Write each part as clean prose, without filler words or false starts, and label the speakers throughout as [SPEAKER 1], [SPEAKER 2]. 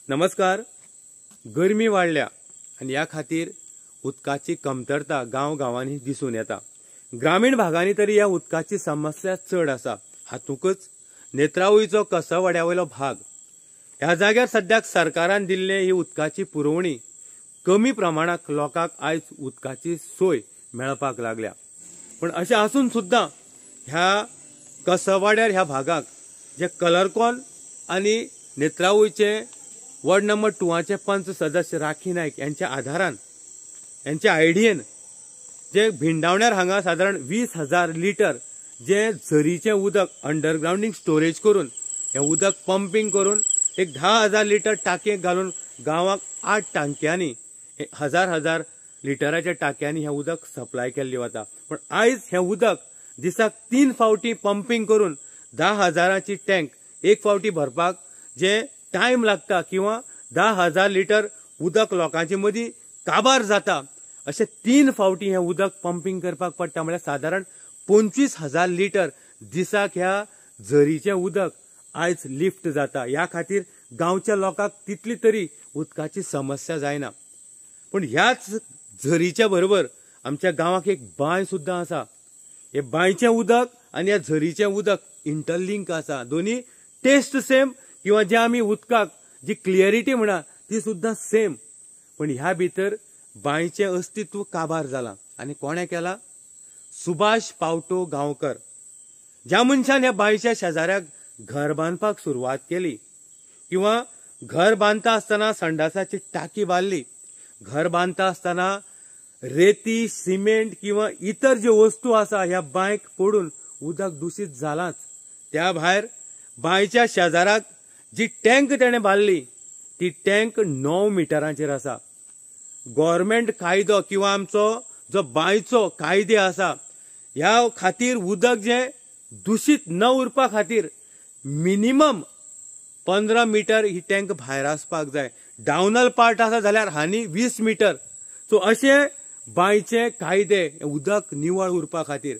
[SPEAKER 1] नमस्कार. गरमी वाढल्या आणि या खातीर उदकाची कमतरता गांवांनी दिसून येता. ग्रामीण भागांनी तरी या उदकाची समस्या चड आसा. हातूंकच नेत्रावळीचो कसवाड्यावयलो भाग ह्या जाग्यार सद्याक सरकारान दिल्ले ही उदकाची पुरवणी कमी प्रमाणात लोकांक आयज उदकाची सोय मेळपाक लागल्या. पण अशें आसून सुद्दां ह्या कसवाड्यार ह्या भागाक जे कलरकोन आनी नेत्रावळीचे वॉर्ड नंबर 2 पंच सदस्य राखी नायक यांच्या आधारान यांच्या आयडियेन जे भिंडावण्यार हांगा साधारण 20,000 लिटर जे झरीचे उदक अंडरग्राउंडिंग स्टोरेज करून हे उदक पंपिंग करून एक 10,000 लिटर टाकयेक घालून गांवाक 8 टांक्यांनी 1,000 लिटराच्या टाक्यांनी हे उदक सप्लाय केल्ले वता. पण आयज हे उदक दिसाक 3 फावटी पंपिंग करून 10,000ची टँक एक फावटी भरपाक जे टाइम लागता किंवा 10,000 लिटर उदक लोकांचे मदीं काबार जाता अशें 3 फावटी हे उदक पंपिंग करपाक पडटा. म्हळ्यार साधारण 25,000 लिटर दिसाक ह्या झरीचे उदक आयज लिफ्ट जाता. ह्या खातीर गांवच्या लोकांक तितली तरी उदकाची समस्या जायना. पण ह्याच झरीच्या बरोबर आमच्या गांवाक एक बांय सुद्दां आसा. हे बांयचें उदक आनी ह्या झरीचें उदक इंटरलिंक आसा. दोन्ही टेस्ट सेम किंवा जे आमी उदकाक जी क्लियरिटी म्हणा ती सुद्दां सेम. पण ह्या भितर बांयचें अस्तित्व काबार जाला. आनी कोणे केला? सुभाष पावटो गांवकर. ज्या मनशान ह्या बांयच्या शेजाऱ्याक घर बांदपाक सुरवात केली किंवा घर बांदता आसतना संडासाची टाकी बांदली, घर बांदता आसतना रेती सिमेंट किंवा इतर जे वस्तू आसा ह्या बांयक पडून उदक दूषित जालाच. त्या भायर बांयच्या शेजाराक जी टँक तेणे बांदली ती टँक 9 मिटरांचेर आसा. गव्हर्नमेंट कायदो किंवा आमचो जो बांयचो कायदे आसा ह्या खातीर उदक जे दूषित न उरपा खातीर मिनिमम 15 मिटर ही टँक भायर आसपाक जाय. डावनल पार्ट आसा जाल्यार हानी 20 मिटर. सो अशे बांयचे कायदे उदक निवळ उरपा खातीर.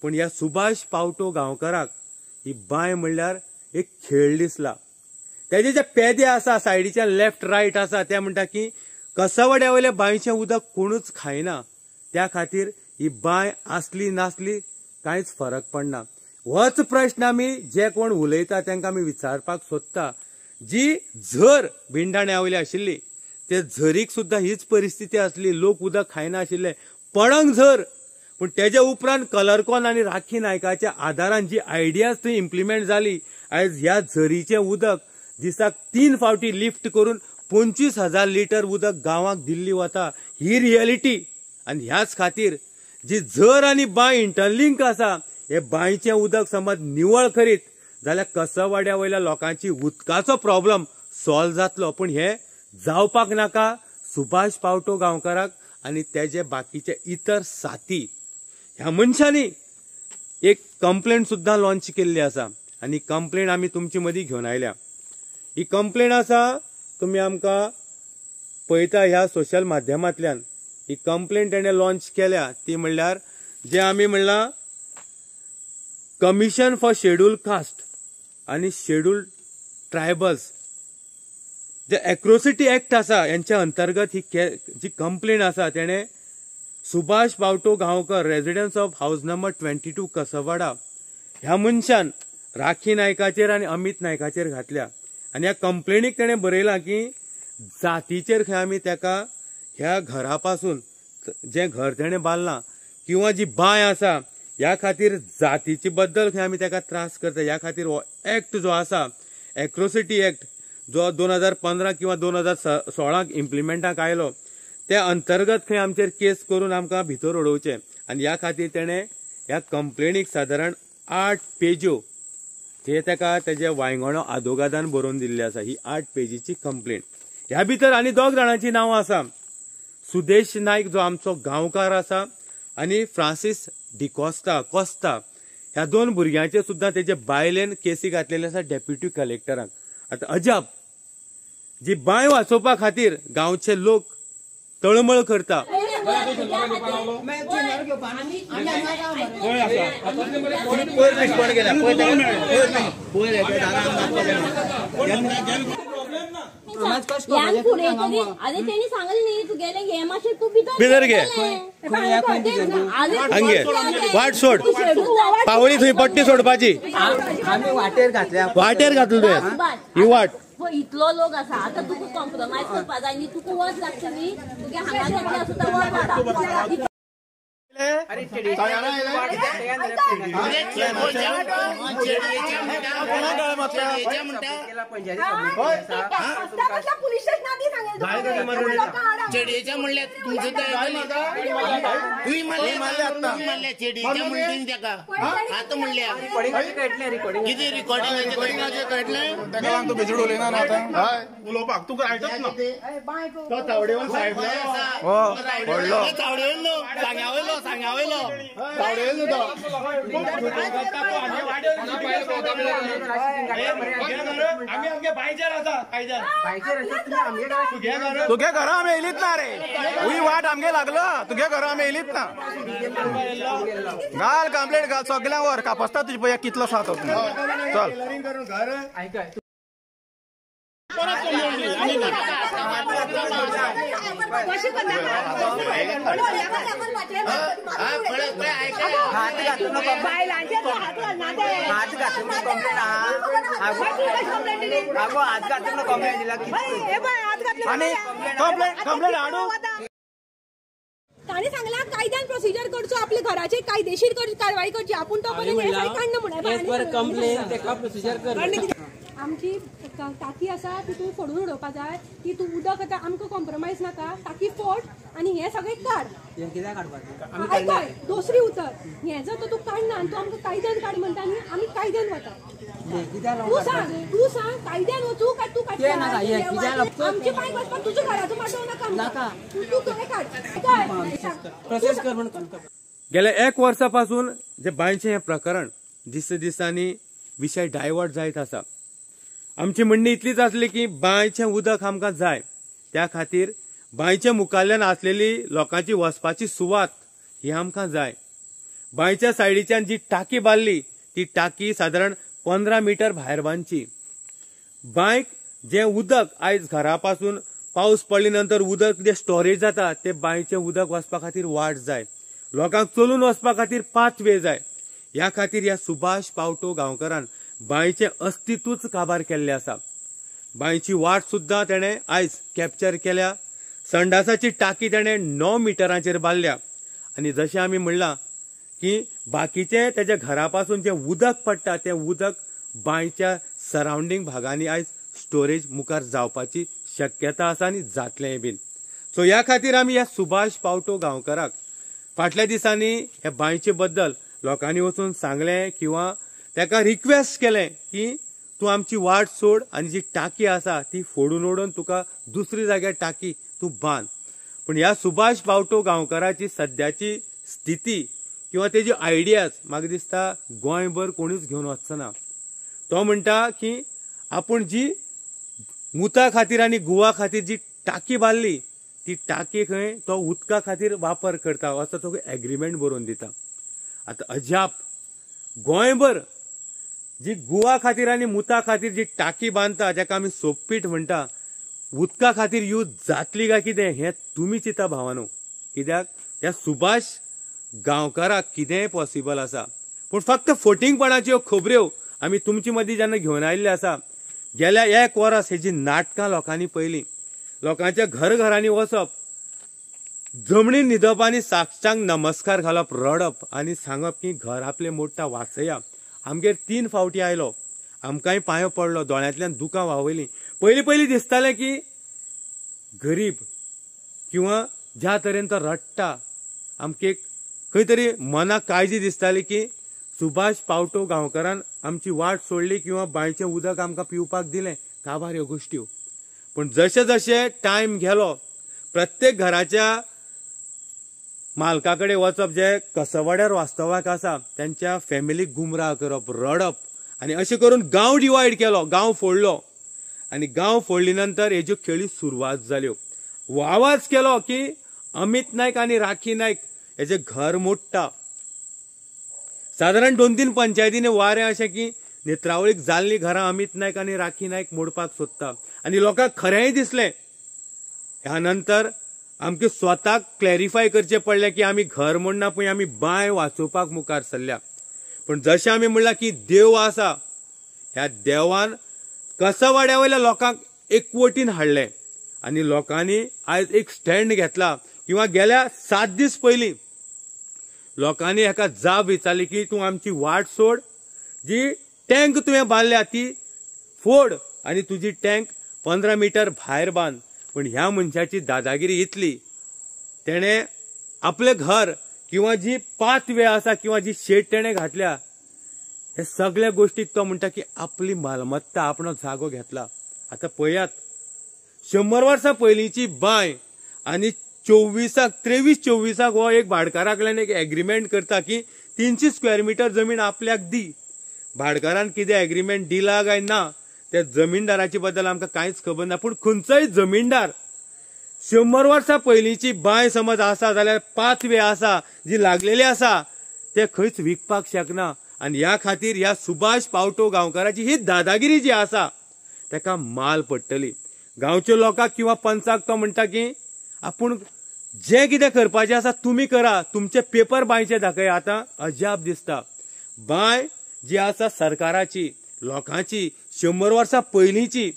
[SPEAKER 1] पण ह्या सुभाष पावटो गांवकाराक ही बांय म्हणल्यार एक खेळ दिसला. तेजे जे पेदे आसा सायडीच्या लेफ्ट रायट आसा ते म्हणटा की कसवाड्या वयले बांयचें उदक कोणूच खायना. त्या खातीर ही बांय आसली नासली कांयच फरक पडना. होच प्रश्न आमी जे कोण उलयता तांकां आमी विचारपाक सोदता. जी झर भिंडाण्या वयली आशिल्ली ते झरीक सुद्दां हीच परिस्थिती आसली. लोक उदक खायना आशिल्ले. पडंग झर. पण तेजे उपरांत कलरकोन आनी राखी नायकाच्या आदारान जी आयडियाज थंय इम्प्लिमेंट जाली आयज ह्या झरीचें उदक दिसाक 3 फावटी लिफ्ट करून 25,000 लिटर उदक गांवाक दिल्ली वता. ही रियलिटी. आनी ह्याच खातीर जी झर आनी बांय इंटरलिंक आसा हे बांयचें उदक समज निवळ करीत जाल्यार कसवाड्या वयल्या लोकांची उदकाचो प्रॉब्लेम सॉल्व जातलो. पण हे जावपाक नाका. सुभाष पावटो गांवकाराक आनी तेजे बाकीचे इतर साथी ह्या मनशांनी एक कंप्लेंट सुद्दां लॉन्च केल्ली आसा आनी कंप्लेंट आमी तुमचे मदीं घेवन आयल्या. ही कंप्लेंट आसा तुमी आमकां पळयता ह्या सोशल माध्यमांतल्यान. ही कंप्लेंट तेणे लॉन्च केल्या ती म्हणल्यार जे आमी म्हणला कमिशन फॉर शेड्यूल कास्ट आनी शेड्यूल ट्रायबल्स जे एट्रोसिटी एक्ट आसा यांच्या अंतर्गत ही जी कंप्लेंट आसा तेणे Subhash Pavto Gaonkar residence of house number 22 Kaswada ह्या मनशान राखी नायकाचेर आनी अमित नायकाचेर घातल्या. आनी ह्या कंप्लेनीक तेणे बरयलां की जातीचेर खंय आमी तेका ह्या घरा पासून जे घर तेणे बांदलां किंवा जी बांय आसा ह्या खातीर जातीचे बद्दल खंय आमी तेका त्रास करता. ह्या खातीर हो एक्ट जो आसा एट्रोसिटी एक्ट जो 2015 किंवा 2016 इम्प्लिमेंटाक आयलो त्या अंतर्गत खंय आमचेर केस करून आमकां भितर उडोवचे. आनी ह्या खातीर तेणे ह्या कंप्लेनीक सादारण 8 पेज्यो जे तेका तेजे वांयगणो आदोगादान बरोवन दिल्ले आसा. ही 8 पेजीची कंप्लेंट. ह्या भितर आनी 2 जाणांची नांवां आसा. सुदेश नायक जो आमचो गांवकार आसा आनी फ्रांसीस डिकोस्ता कोस्ता ह्या 2 भुरग्यांचे सुद्दां तेजे बायलेन केसी घातलेले आसा डेप्युटी कलेक्टराक. आतां अजाप जी बांय वाचोवपा खातीर गांवचे लोक तळमळ करता.
[SPEAKER 2] यांग पुढे तरी अरे त्यांनी सांगले नाही तू गेले हे मासे तू
[SPEAKER 1] भितर घे हंगे वाट सोड पावळी थंय पट्टी सोडपाची
[SPEAKER 3] आम्ही वाटेर घातल्या
[SPEAKER 1] घातली तुवें ही वाट
[SPEAKER 2] इतलो लोक आसा आता तुका कॉम्प्रोमाइज करपा जाय न्ही तुका वच लागतली तुगे हांगा घेतली सुद्दां वच वता
[SPEAKER 4] चेडयेच्या म्हणल्यार तुमचो तुमी मारल्या चेडयेच्या म्हणटीन तेका आतां म्हणल्या कितें रिकॉर्डिंगाचें कळटलें
[SPEAKER 5] तेका तूं बेजूड उलयना न्हू आतां उलोवपाक तुका आयकत ना तो तावडेवन साहेब हो पडलो
[SPEAKER 4] चावडेलो सांग्यावयलो
[SPEAKER 5] तावडेवन तो
[SPEAKER 1] आम्ही आमगे बायचेर आसा कायद्यान
[SPEAKER 5] तुगे घरा आमी येयलीत ना रे हुई वाट आमगे लागलो तुगे घरा आमी येयलीत ना घाल कंप्लेंट घाल सगळ्यांक वर कापस्ता तुजे पळय कितलो साथ चल कंप्लेंट हाडू
[SPEAKER 6] ताणी सांगला कायद्यान प्रोसिजर करचो आपले घराचे कायदेशीर कारवाई करची आपण तो आमची टाकी आसा तितून फोडून उडोवपा जाय की तू उदक आतां आमकां कॉम्प्रोमाइज नाका टाकी फोड आणि हे सगळे काढ आयकय दुसरी उतर हे जर तू काडना आनी तू आमकां कायद्यान काड म्हणटा न्ही आमी कायद्यान वता तू सांग कायद्यान वचू काय तू काडटा आमचे पांय बसपाक तुज्या घराचो पाठोव नाका तू प्रोसेस कर म्हण
[SPEAKER 1] गेल्या 1 वर्सापासून जे बांयचे हे प्रकरण दिसांनी विषय डायवर्ट जायत आसा आमची म्हणणी इतलीच आसली की बांयचें उदक आमकां जाय त्या खातीर बांयच्या मुखारल्यान आसलेली लोकांची वचपाची सुवात ही आमकां जाय बांयच्या सायडीच्यान जी टाकी बांदली ती टाकी सादारण 15 मीटर भायर बांदची बांयक जे उदक आयज घरापासून पावस पडले नंतर उदक जे स्टोरेज जाता ते बांयचें उदक वचपा खातीर वाट जाय लोकांक चलून वचपा खातीर पाथवे जाय ह्या खातीर ह्या सुभाष पावटो गांवकारान बांयचें अस्तित्वच काबार केल्लें आसा बांयची वाट सुद्दां तेणें आयज कॅप्चर केल्या संडासाची टाकी तेणें 9 मिटरांचेर बांदल्या आनी जशें आमी म्हणलां की बाकीचें तेज्या घरापासून जें उदक पडटा तें उदक बांयच्या सरावंडींग भागांनी आयज स्टोरेज मुखार जावपाची शक्यता आसा आनी जातलेंय बीन सो ह्या खातीर आमी ह्या सुभाष पावटो गांवकाराक फाटल्या दिसांनी ह्या बांयचे बद्दल लोकांनी वचून सांगलें किंवा ताका रिक्वेस्ट केलें की तूं आमची वाट सोड आनी जी टाकी आसा ती फोडून उडोवन तुका दुसरी जाग्यार टाकी तूं बांद पूण ह्या सुभाष पावटो गांवकाराची सद्याची स्थिती किंवा तेजी आयडियाज म्हाका दिसता गोंयभर कोणूच घेवन वचचो ना तो म्हणटा की आपूण जी मुता खातीर आनी गुवा खातीर जी टाकी बांदली ती टाकी खंय तो उदका खातीर वापर करता असो तो एग्रीमेंट बरोवन दिता आतां अजाप गोंयभर जी गुवा खातीर आनी मुता खातीर जी टाकी बांदता जाका आमी सोपपीट म्हणटा उदका खातीर यूज जातली काय कितें हें तुमी चिंता भावानो कित्याक ह्या सुभाष गांवकाराक कितेंय पॉसिबल आसा पूण फक्त फटिंगपणाच्यो खबऱ्यो आमी तुमचे मदीं जेन्ना घेवन आयिल्ले आसा गेल्या 1 वर्स हेजी नाटकां लोकांनी पयलीं लोकांच्या घरांनी वचप जमनीर न्हिदप आनी साक्षांक नमस्कार घालप रडप आनी सांगप की घर आपलें मोडटा वाचया आमगेर 3 फावटी आयलो आमकांय पांयो पडलो दोळ्यांतल्यान दुकां व्हांवयलीं पयलीं दिसतालें की गरीब किंवा ज्या तरेन तो रडटा आमकां खंय तरी मनाक काळजी दिसताली की सुभाष पावटो गांवकारान आमची वाट सोडली किंवा बांयचें उदक आमकां पिवपाक दिलें काबार ह्यो गोश्ट्यो पूण जशें जशें टायम गेलो प्रत्येक घराच्या मालकाकडे वचप जे कसवाड्यार वास्तवाक आसा त्यांच्या फॅमिलीक गुमराह करप रडप आनी अशें करून गांव डिवायड केलो गांव फोडलो आनी गांव फोडले नंतर हेज्यो खेळी सुरवात जाल्यो हो आवाज केलो की अमित नायक आनी राखी नायक हेजें घर मोडटा सादारण 2-3 पंचायतींनी वारें अशें की नेत्रावळीक जाल्लीं घरां अमित नायक आनी राखी नायक मोडपाक सोदता आनी लोकांक खरेंय दिसलें. ह्या नंतर आमकां स्वताक क्लॅरिफाय करचें पडलें की आमी घर म्हणना पळय आमी बांय वाचोवपाक मुखार सरल्या. पण जशें आमी म्हणलां की देव आसा, ह्या देवान कसवाड्या वयल्या लोकांक एकवटीन हाडलें आनी लोकांनी आयज एक स्टँड घेतला. किंवा गेल्या 7 दीस पयलीं लोकांनी हेका जाप विचारली की तूं आमची वाट सोड, जी टँक तुवें बांदल्या ती फोड आनी तुजी टँक 15 मीटर भायर बांद. पण ह्या मनशाची दादागिरी इतली, तेणे आपले घर किंवा जी पाथवे आसा किंवा जी शेड तेणे घातल्या, हे सगळ्या गोष्टीक तो म्हणटा की आपली मालमत्ता आपणो जागो घेतला. आता पळयात, 100 वर्सां पयलींची बांय आनी 23-24 हो एक भाडकाराकडल्यान एक एग्रीमेंट करता की 300 स्क्वेअर मीटर जमीन आपल्याक दी. भाडकारान कितें एग्रीमेंट दिला काय ना त्या जमीनदाराची बद्दल आमकां कांयच खबर ना. पूण खंयचोय जमीनदार 100 वर्सां पयलींची बांय समज आसा जाल्यार पाथवे आसा जी लागलेली आसा ते खंयच विकपाक शकना. आनी ह्या खातीर ह्या सुभाष पावटो गांवकाराची ही दादागिरी जी आसा ताका माल पडटली. गांवच्या लोकांक किंवा पंचाक तो म्हणटा की आपूण जे कितें करपाचें आसा तुमी करा, तुमचे पेपर बांयचे दाखय. आतां अजाप दिसता. बांय जी आसा सरकाराची, लोकांची, 100 वर्सां पयलींची,